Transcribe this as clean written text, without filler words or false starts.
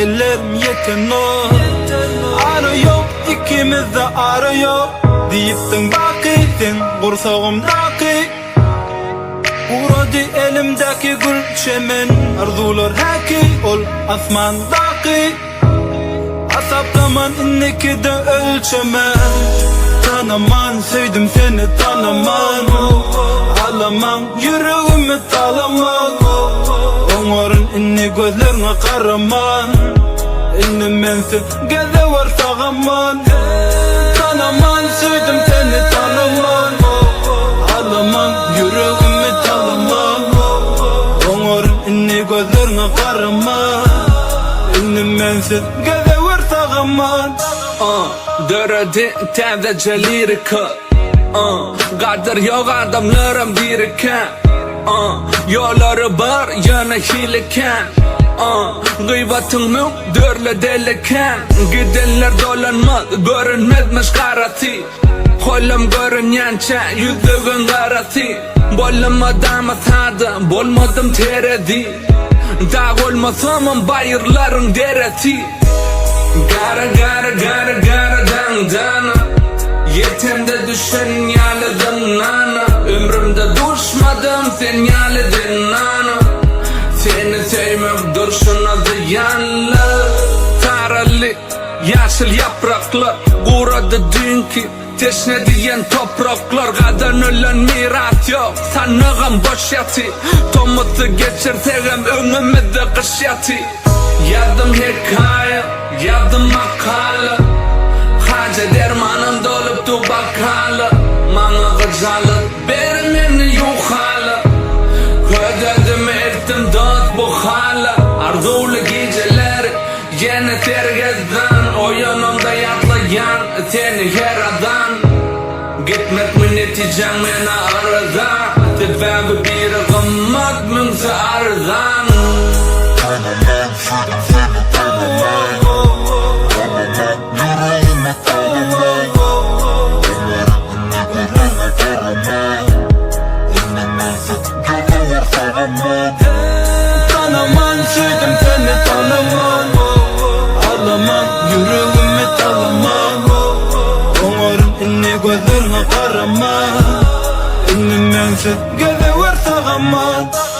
ellerim yeteno. Arı yok, ikimiz de arı yok. Deyiptin baki, sen kursağımdaki. Uradi elimdeki gül çemen. Arzular haki, ol asmandaki. Asaptaman inneki de ölçemen. Tanıman, sevdim seni tanıman. Alaman, yüreğimi talaman. Onların inni gözlerine karaman. İnni mensin, geze var sağaman. Tanıman, sevdim seni tanıman. Alaman, yüreğimi talaman. Onların inni gözlerine karaman. İnni mensin, geze var sağaman. Döredi tevdece lirika Kadir yok adamlarım biriken Yolları bar yana hiliken Gıybatın müm dörle deliken Gidenler dolanmaz görünmezmiş karası Kolum görünyençe yüzüğün karası Bolum adamı sadı bolmadım teredi Dağ olmasamın bayırların deresi Gara dan dana Yetemde düşen yalıdın nana Ömrümde düşmadım sen yalıdın nana Seni sevmek durşuna ziyanlı Taralı yaşıl yapraklar Kuradı dünkü teşne diyen topraklar Kadın ölen miras yok sanığım boş yatı Tomutu geçirsem önümde kış yatı Yazdım hikaye, yazdım makale Hacı dermanım dolup tu bakale Mana gıcalı, berim beni yuhalı Ödedim ettim dağıt bu hala Arzulu geceler, yeni tergezden O yanımda yatlayan, seni her adam Gitmek mi neticem beni aradan Tefebi bir gımmat münse arzan Tanıman, sevdim seni tanıman. Tanıman, yüreğimi tanıman. Onların inni gözlerine karaman. İnni mensin, gece var sağaman. Tanıman, sevdim seni tanıman. Ağlaman, yüreğimi talaman. Onların inni gözlerine karaman. İnni mensin, geze var sağaman.